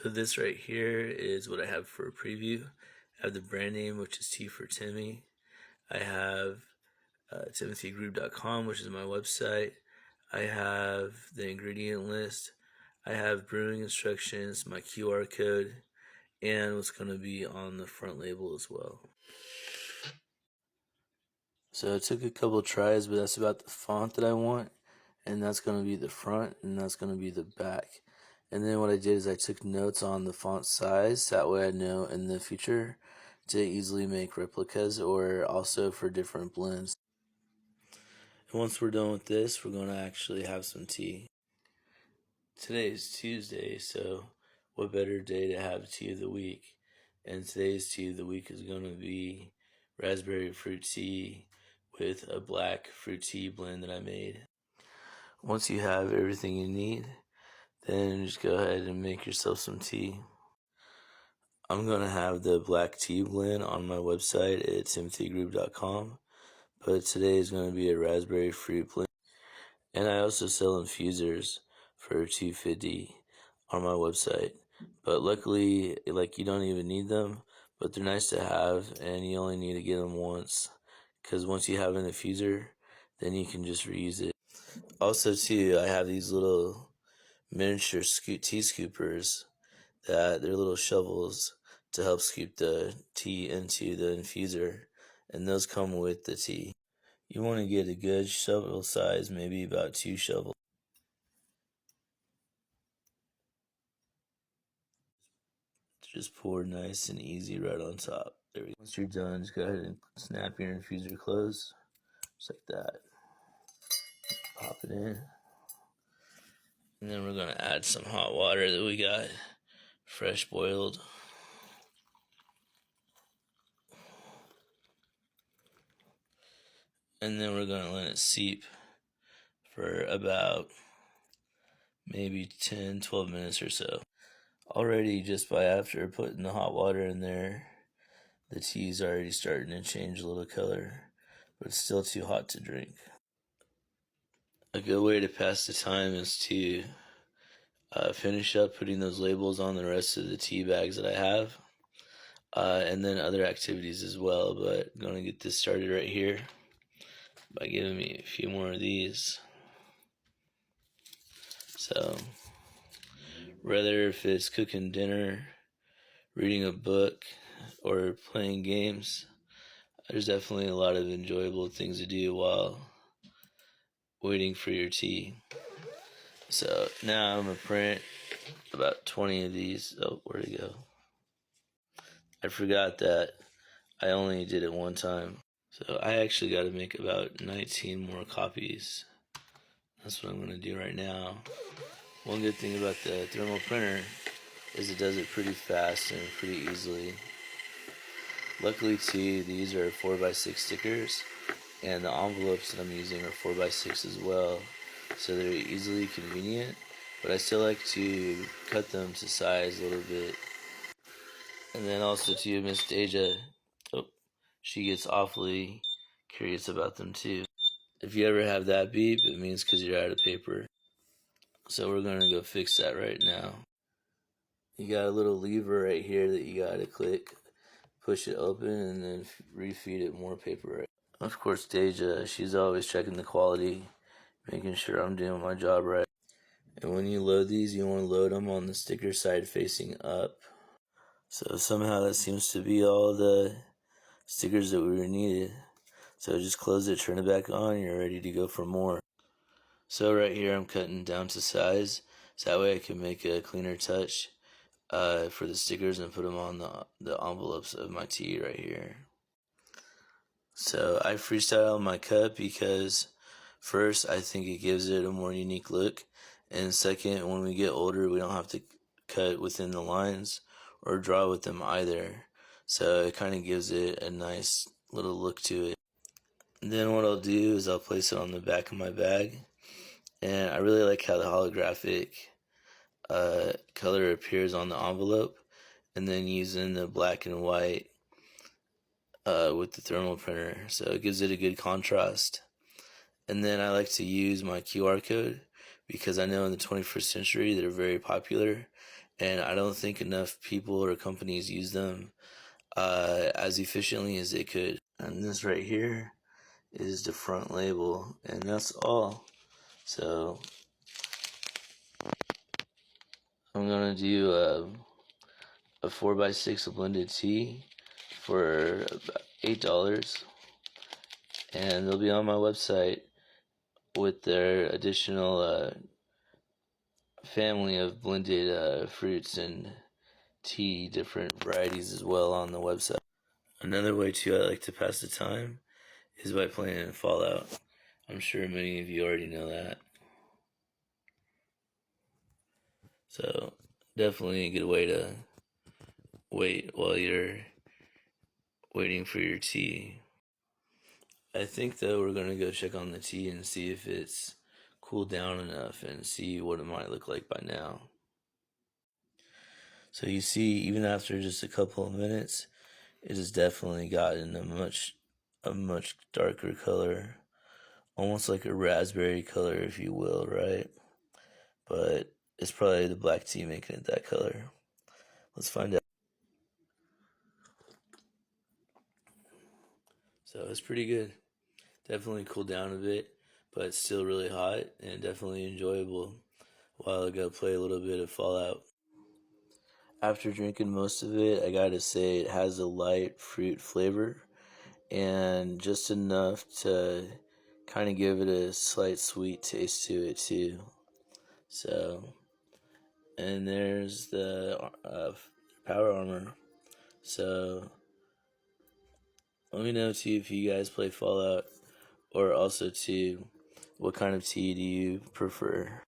So this right here is what I have for a preview. I have the brand name, which is T for Timmy. I have timothygroup.com, which is my website. I have the ingredient list. I have brewing instructions, my QR code, and what's going to be on the front label as well. So it took a couple tries, but that's about the font that I want, and that's going to be the front, and that's going to be the back. And then what I did is I took notes on the font size, that way I know in the future to easily make replicas or also for different blends. And once we're done with this, we're going to actually have some tea. Today is Tuesday, so what better day to have tea of the week? And today's tea of the week is going to be raspberry fruit tea with a black fruit tea blend that I made. Once you have everything you need, then just go ahead and make yourself some tea. I'm going to have the black tea blend on my website at timothygroup.com, but today is going to be a raspberry fruit blend. And I also sell infusers for $2.50 on my website. But luckily, you don't even need them, but they're nice to have, and you only need to get them once. Because once you have an infuser, then you can just reuse it. Also, too, I have these little miniature tea scoopers that they're little shovels to help scoop the tea into the infuser, and those come with the tea. You want to get a good shovel size, maybe about 2 shovels. Just pour nice and easy right on top. There we go. Once you're done, just go ahead and snap your infuser closed, just like that. Pop it in. And then we're going to add some hot water that we got fresh boiled. And then we're going to let it seep for about maybe 10-12 minutes or so. Already, just by after putting the hot water in there, the tea's already starting to change a little color, but it's still too hot to drink. A good way to pass the time is to finish up putting those labels on the rest of the tea bags that I have, and then other activities as well, but I'm going to get this started right here by giving me a few more of these. So, whether if it's cooking dinner, reading a book, or playing games, there's definitely a lot of enjoyable things to do while waiting for your tea. So now I'm going to print about 20 of these. Oh, where'd it go? I forgot that I only did it one time. So I actually got to make about 19 more copies. That's what I'm going to do right now. One good thing about the thermal printer is it does it pretty fast and pretty easily. Luckily too, these are 4x6 stickers, and the envelopes that I'm using are 4x6 as well, so they're easily convenient, but I still like to cut them to size a little bit. And then also to Miss Deja, she gets awfully curious about them too. If you ever have that beep, it means because you're out of paper. So we're going to go fix that right now. You got a little lever right here that you got to click, push it open, and then refeed it more paper. Of course, Deja, she's always checking the quality, making sure I'm doing my job right. And when you load these, you want to load them on the sticker side facing up. So somehow that seems to be all the stickers that we needed. So just close it, turn it back on, you're ready to go for more. So right here I'm cutting down to size, so that way I can make a cleaner touch for the stickers and put them on the envelopes of my tea right here. So I freestyle my cut because first, I think it gives it a more unique look, and second, when we get older, we don't have to cut within the lines or draw with them either, so it kind of gives it a nice little look to it. And then what I'll do is I'll place it on the back of my bag, and I really like how the holographic color appears on the envelope, and then using the black and white with the thermal printer, so it gives it a good contrast. And then I like to use my QR code because I know in the 21st century they're very popular, and I don't think enough people or companies use them as efficiently as they could. And this right here is the front label, and that's all. So I'm gonna do a 4x6 blended tea for about $8, and they'll be on my website with their additional family of blended fruits and tea, different varieties as well on the website. Another way too I like to pass the time is by playing Fallout. I'm sure many of you already know that. So definitely a good way to wait while you're waiting for your tea. I think though we're gonna go check on the tea and see if it's cooled down enough and see what it might look like by now. So you see, even after just a couple of minutes, it has definitely gotten a much darker color, almost like a raspberry color, if you will, right? But it's probably the black tea making it that color. Let's find out. So it's pretty good. Definitely cooled down a bit, but it's still really hot and definitely enjoyable while I go play a little bit of Fallout. After drinking most of it, I gotta say it has a light fruit flavor and just enough to kind of give it a slight sweet taste to it too. So, and there's the power armor. So, let me know too if you guys play Fallout, or also too, what kind of tea do you prefer?